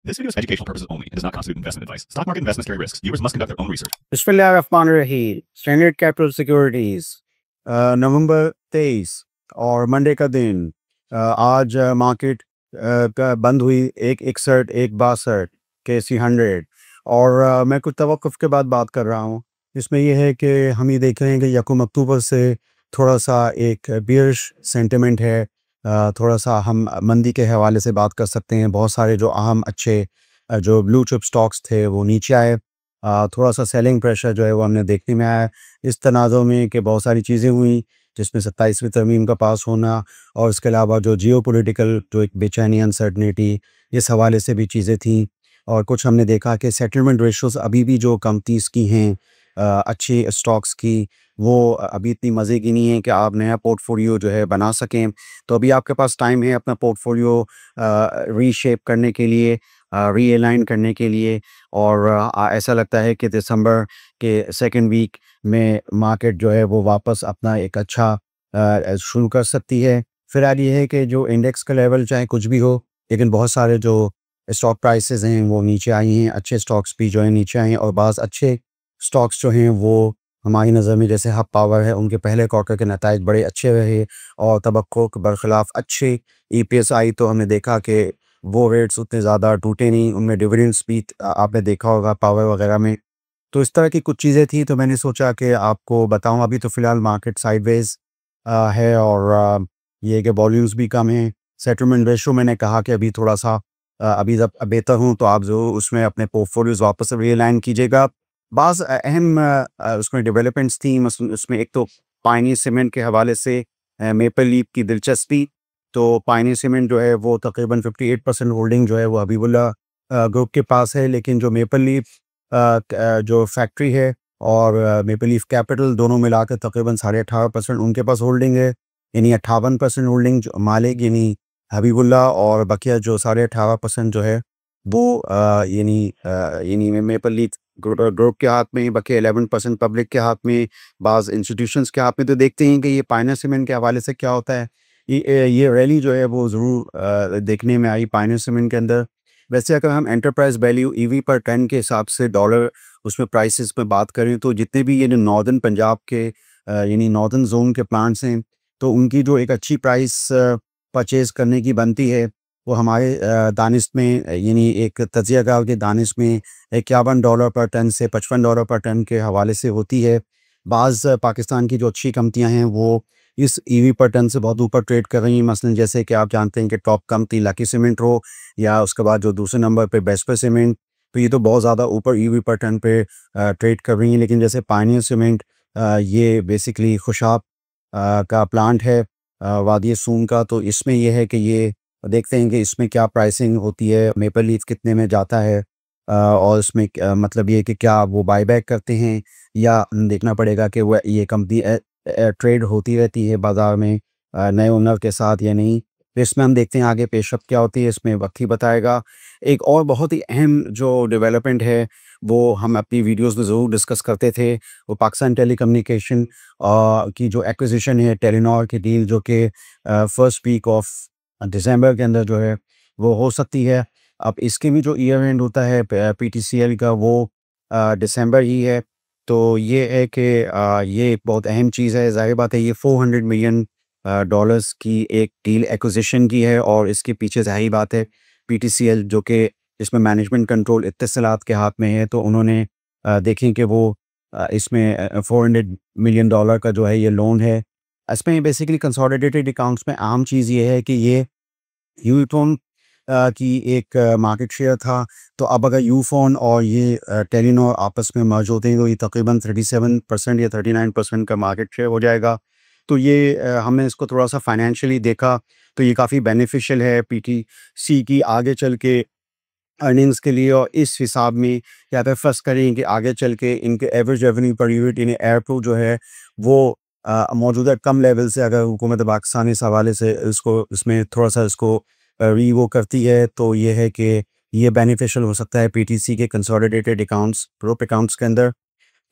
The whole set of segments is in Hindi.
This video is for educational purposes only and does not constitute investment advice. Stock market investments carry risks. Viewers must conduct their own research. बिस्मिल्लाहिर्रहमानिर्रहीम। स्टैंडर्ड कैपिटल सिक्योरिटीज़ नवंबर 23 और मंडे का दिन आज मार्केट का बंद हुई 161 162 KC 100 और मैं कुछ तवक्कुफ़ के बाद बात कर रहा हूँ। इसमें यह है कि हम ये देख रहे हैं कि यकम अक्टूबर से थोड़ा सा एक बियरिश सेंटिमेंट है। थोड़ा सा हम मंदी के हवाले से बात कर सकते हैं। बहुत सारे जो अहम अच्छे जो ब्लू चिप स्टॉक्स थे वो नीचे आए। थोड़ा सा सेलिंग प्रेशर जो है वो हमने देखने में आया इस तनाज़ुर में कि बहुत सारी चीज़ें हुई, जिसमें 27वीं तरमीम का पास होना और इसके अलावा जो जियोपॉलिटिकल जो एक बेचैनी अनसर्टनिटी इस हवाले से भी चीज़ें थी। और कुछ हमने देखा कि सेटलमेंट रेशोज़ अभी भी जो कंपनीज़ की हैं अच्छी स्टॉक्स की वो अभी इतनी मज़े की नहीं है कि आप नया पोर्टफोलियो जो है बना सकें। तो अभी आपके पास टाइम है अपना पोर्टफोलियो रीशेप करने के लिए, रीअलाइन करने के लिए। और ऐसा लगता है कि दिसंबर के सेकंड वीक में मार्केट जो है वो वापस अपना एक अच्छा शुरू कर सकती है। फ़िलहाल ये है कि जो इंडेक्स का लेवल चाहे कुछ भी हो, लेकिन बहुत सारे जो स्टॉक प्राइसेस हैं वो नीचे आई हैं। अच्छे स्टॉक्स भी जो है नीचे आए हैं और बाज़ अच्छे स्टॉक्स जो हैं वो हमारी नज़र में जैसे हब पावर है, उनके पहले क्वार्टर के नताइज बड़े अच्छे रहे और तवक्को के बरखिलाफ़ अच्छे ईपीएस आई। तो हमने देखा कि वो रेट्स उतने ज़्यादा टूटे नहीं, उनमें डिविडेंड्स भी आपने देखा होगा पावर वगैरह में। तो इस तरह की कुछ चीज़ें थी, तो मैंने सोचा कि आपको बताऊं। अभी तो फ़िलहाल मार्केट साइडवेज़ है और ये है कि वॉल्यूम्स भी कम हैं। सेटलमेंट रेशो मैंने कहा कि अभी थोड़ा सा अभी जब बेहतर हूँ तो आप ज़रूर उसमें अपने पोर्टफोलियोज़ वापस से रीअलाइन कीजिएगा। बाज़ अहम उसमें डेवलपमेंट्स थी, मसलन उसमें एक तो पायनियर सीमेंट के हवाले से मेपल लीफ की दिलचस्पी। तो पायनियर सीमेंट जो है वो तकरीबन 58% होल्डिंग जो है वो हबीबुल्ला ग्रुप के पास है, लेकिन जो मेपल लीफ जो फैक्ट्री है और मेपल लीफ कैपिटल दोनों मिलाकर तकरीबन 18.5% उनके पास होल्डिंग है। यानी 58% होल्डिंग जो मालिक यानी हबीबुल्ला और बकिया जो 18.5% जो है वो यानी मेपल लीफ ग्रुप के हाथ में, बाकी 11% पब्लिक के हाथ में, बाज़ इंस्टीट्यूशंस के हाथ में। तो देखते हैं कि ये पायनियर सीमेंट के हवाले से क्या होता है। ये रैली जो है वो ज़रूर देखने में आई पायनियर सीमेंट के अंदर। वैसे अगर हम एंटरप्राइज़ वैल्यू ईवी पर टन के हिसाब से डॉलर उसमें प्राइसेस में बात करें तो जितने भी ये जो नॉर्दर्न पंजाब के यानी नॉर्दर्न जोन के प्लांट्स हैं तो उनकी जो एक अच्छी प्राइस परचेज़ करने की बनती है वो हमारे दानिश में यानी एक तजियागार के दानिश में $51 पर टन से $55 पर टन के हवाले से होती है। बाज़ पाकिस्तान की जो अच्छी कंपनियां हैं वो इस ईवी पर टन से बहुत ऊपर ट्रेड कर रही हैं। मसलन जैसे कि आप जानते हैं कि टॉप कंपनी लकी सीमेंट हो या उसके बाद जो दूसरे नंबर पे बेस्पर सीमेंट, तो ये तो बहुत ज़्यादा ऊपर ईवी पर टन पे ट्रेड कर रही हैं। लेकिन जैसे पायनियर सीमेंट ये बेसिकली खुशाब का प्लांट है वादी सून का। तो इसमें यह है कि ये देखते हैं कि इसमें क्या प्राइसिंग होती है, मेपल लीफ कितने में जाता है और इसमें मतलब ये कि क्या वो बायबैक करते हैं या देखना पड़ेगा कि वह ये कंपनी ट्रेड होती रहती है बाज़ार में नए ओनर के साथ या नहीं। तो इसमें हम देखते हैं आगे पेशरफ्त क्या होती है, इसमें वक्त ही बताएगा। एक और बहुत ही अहम जो डेवलपमेंट है वो हम अपनी वीडियोस में ज़रूर डिस्कस करते थे, वो पाकिस्तान टेलीकम्युनिकेशन की जो एक्विजिशन है टेलीनॉर की डील, जो कि फर्स्ट वीक ऑफ दिसंबर के अंदर जो है वो हो सकती है। अब इसके भी जो ईयर एंड होता है पीटीसीएल का वो दिसंबर ही है। तो ये है कि ये एक बहुत अहम चीज़ है। ज़ाहिर बात है ये $400 मिलियन डॉलर्स की एक डील एक्विजिशन की है और इसके पीछे ज़ाहिर बात है पीटीसीएल जो कि इसमें मैनेजमेंट कंट्रोल इत्तेसालात के हाथ में है। तो उन्होंने देखें कि वो इसमें $400 मिलियन का जो है ये लोन है। इसमें बेसिकली कंसोलिडेटेड अकाउंट्स में आम चीज़ ये है कि ये यूफ़ोन की एक मार्केट शेयर था। तो अब अगर यूफ़ोन और ये टेलीनॉर आपस में मर्ज होते हैं तो ये तकरीबन 37% या 39% का मार्केट शेयर हो जाएगा। तो ये हमने इसको थोड़ा सा फाइनेंशियली देखा तो ये काफ़ी बेनिफिशियल है पीटीसी की आगे चल के अर्निंग्स के लिए। और इस हिसाब में क्या पे फर्स्ट करें कि आगे चल के इनके एवरेज रेवेन्यू पर यूनिट यानी एयरप्रो जो है वो मौजूदा कम लेवल से अगर हुकूमत पाकिस्तान इस हवाले से इसको इसमें थोड़ा सा इसको वो करती है तो ये है कि ये बेनिफिशियल हो सकता है पीटीसी के कंसोलिडेटेड अकाउंट्स ग्रुप अकाउंट्स के अंदर।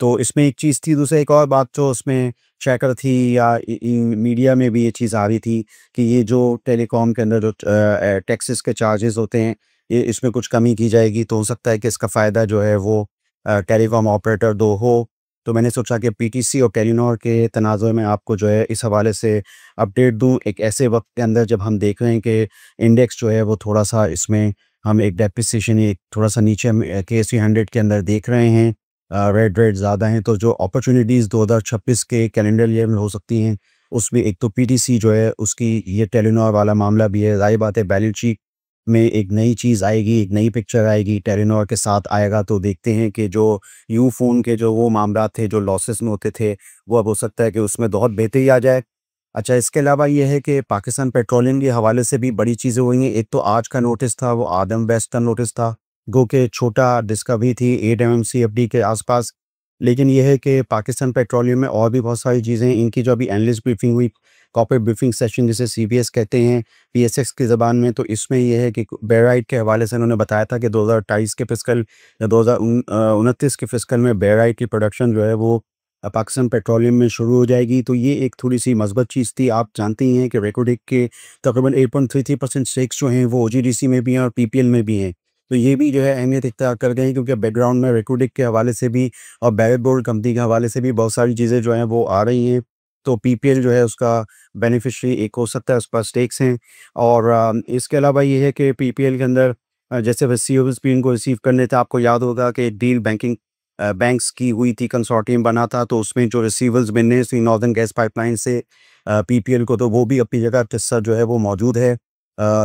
तो इसमें एक चीज़ थी। दूसरा एक और बात जो उसमें चेकर थी या मीडिया में भी ये चीज़ आ रही थी कि ये जो टेलीकॉम के अंदर जो टैक्सेस के चार्जेस होते हैं इसमें कुछ कमी की जाएगी तो हो सकता है कि इसका फ़ायदा जो है वो टेलीकॉम ऑपरेटर दो हो। तो मैंने सोचा कि पीटीसी और टेलीनॉर के तनाज़ुर में आपको जो है इस हवाले से अपडेट दूँ, एक ऐसे वक़्त के अंदर जब हम देख रहे हैं कि इंडेक्स जो है वो थोड़ा-सा इसमें हम एक डेप्रिसिएशन, एक थोड़ा-सा नीचे हम केएसई 100 के अंदर देख रहे हैं। रेट रेट ज़्यादा हैं, तो जो अपॉर्च्युनिटीज़ 2026 के कैलेंडर ईयर में हो सकती हैं, उसमें एक तो पीटीसी जो है उसकी ये टेलीनॉर वाला मामला भी है। ज़ाहिर बात है बैलेंस शीट में एक नई चीज़ आएगी, एक नई पिक्चर आएगी, टेलीनॉर के साथ आएगा तो देखते हैं कि जो यूफ़ोन के जो वो मामला थे, जो लॉसेस में होते थे, वो अब हो सकता है कि उसमें बहुत बेहतरी आ जाए। अच्छा, इसके अलावा ये है कि पाकिस्तान पेट्रोलियम के हवाले से भी बड़ी चीज़ें हुई हैं। एक तो आज का नोटिस था वो आदम बेस्ट का नोटिस था, गो के छोटा डिस्कवरी थी 8 एमएमसीएफडी के आसपास। लेकिन ये है कि पाकिस्तान पेट्रोलियम में और भी बहुत सारी चीज़ें हैं। इनकी जो अभी एनालिस्ट ब्रीफिंग हुई, कॉर्पोरेट ब्रीफिंग सेशन जिसे सीबीएस कहते हैं, पीएसएक्स की ज़बान में, तो इसमें ये है कि बेराइट के हवाले से उन्होंने बताया था कि 2028 के फिस्कल या 2029 के फिस्कल में बेराइट की प्रोडक्शन जो है वो पाकिस्तान पेट्रोलियम में शुरू हो जाएगी। तो ये एक थोड़ी-सी मस्बत चीज़ थी। आप जानते ही हैं कि रेकोडिक के तकरीबन 8.33% स्टेक्स जो हैं वो ओजीडीसी में भी हैं और पीपीएल में भी हैं। तो ये भी जो है अहमियत इख्तियार कर गई क्योंकि बैकग्राउंड में रेकोडिक के हवाले से भी और बैरेट बोल्ट कंपनी के हवाले से भी बहुत सारी चीज़ें जो हैं वो आ रही हैं। तो पीपीएल जो है उसका बेनिफिशियरी एक हो सकता है, उसके पास स्टेक्स हैं। और इसके अलावा ये है कि पीपीएल के अंदर जैसे रिसीवेबल्स भी इनको रिसीव करने थे, आपको याद होगा कि डील बैंक्स की हुई थी, कंसोर्टियम बना था, तो उसमें जो रिसीवेबल्स मिलने थी नॉर्दर्न गैस पाइपलाइन से पीपीएल को, तो वो भी अपनी जगह किस्सा जो है वो मौजूद है।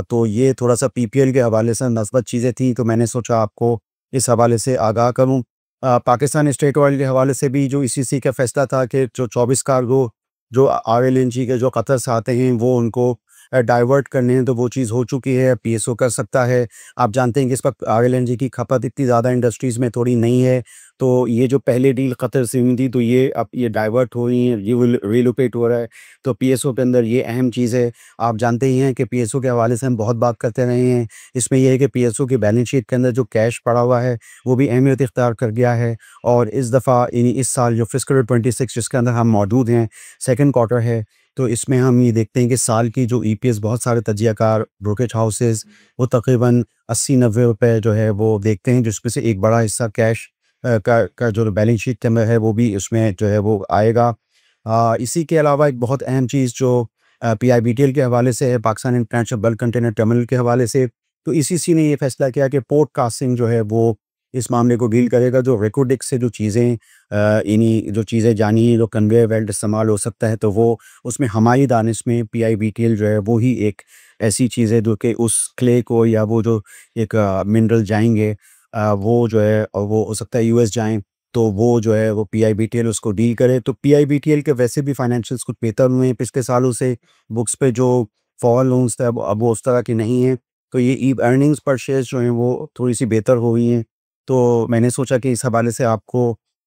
तो ये थोड़ा-सा पीपीएल के हवाले से नस्बत चीज़ें थी, तो मैंने सोचा आपको इस हवाले से आगाह करूँ। पाकिस्तान स्टेट ऑयल के हवाले से भी जो ईसीसी का फैसला था कि जो 24 कार्गो जो आरएलएनजी के जो कतर से आते हैं वो उनको डाइवर्ट करने हैं, तो वो चीज़ हो चुकी है, पीएसओ कर सकता है। आप जानते हैं कि इस वक़्त आरएलएनजी की खपत इतनी ज़्यादा इंडस्ट्रीज़ में थोड़ी नहीं है, तो ये जो पहले डील कतर से हुई थी, तो ये अब ये डाइवर्ट हो रही हैं, ये रिलोकेट हो रहा है, तो पीएसओ के अंदर ये अहम चीज़ है। आप जानते ही हैं कि पीएसओ के हवाले से हम बहुत बात करते रहे हैं। इसमें ये है कि पीएसओ की बैलेंस शीट के अंदर जो कैश पड़ा हुआ है, वो भी अहमियत इख्तियार कर गया है। और इस दफ़ा यानी इस साल जो फिस्कल 26 जिसके अंदर हम मौजूद हैं, सेकंड क्वार्टर है, तो इसमें हम ये देखते हैं कि साल की जो ईपीएस बहुत सारे तजियाकार ब्रोकरेज हाउसेस वो तकरीबन 80-90 रुपए जो है वो देखते हैं, जिसमें से एक बड़ा हिस्सा कैश का जो बैलेंस शीट के अंदर है वो भी उसमें जो है वो आएगा। इसी के अलावा एक बहुत अहम चीज़ जो पीआईबीटीएल के हवाले से है, Pakistan international bulk container terminal के हवाले से, तो ईसीसी ने ये फैसला किया कि पोर्ट कास्टिंग जो है वो इस मामले को डील करेगा। जो रेकोडिक से जो चीज़ें इन्हीं जो चीज़ें जानी हैं, जो कन्वेयर बेल्ट इस्तेमाल हो सकता है, तो वो उसमें हमारी दानिश में पीआईबीटीएल जो है वो ही एक ऐसी चीज़ है जो कि उस क्ले को या वो जो एक मिनरल जाएँगे, वो जो है वो हो सकता है यूएस जाएँ, तो वो जो है वो पीआईबीटीएल उसको डील करे। तो पीआईबीटीएल के वैसे भी फाइनेंशियल्स कुछ बेहतर हुए हैं पिछले सालों से, बुक्स पे जो फॉल लोन्स थे अब वो उस तरह की नहीं हैं। तो ये ई अर्निंग्स पर शेयर्स जो हैं वो थोड़ी-सी बेहतर हो गई हैं। तो मैंने सोचा कि इस हवाले से आपको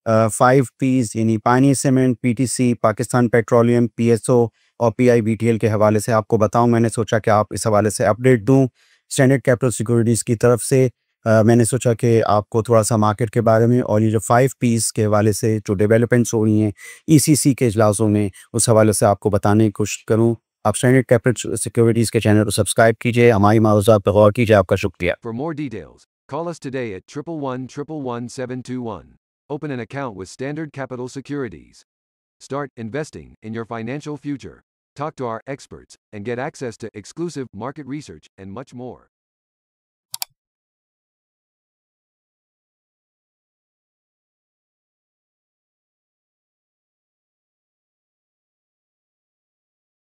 5 पीज़ यानी पानी cement, PTC, Pakistan petroleum, PSO और पीआईबीटीएल के हवाले से आपको बताऊँ। मैंने सोचा कि आप इस हवाले से अपडेट दूँ। स्टैंडर्ड कैपिटल सिक्योरिटीज़ की तरफ से मैंने सोचा कि आपको थोड़ा-सा मार्केट के बारे में और ये जो 5 पीस के हवाले से जो डेवलपमेंट्स हो रही हैं ईसीसी के इजलासों में, उस हवाले से आपको बताने की कोशिश करूँ। आप स्टैंडर्ड कैपिटल सिक्योरिटीज़ के चैनल को सब्सक्राइब कीजिए, हमारी मालूमात पर गौर कीजिए। आपका शुक्रिया। For more details, call us today at 111-111-721. Open an account with Standard Capital Securities. Start investing in your financial future. Talk to our experts and get access to exclusive market research and much more.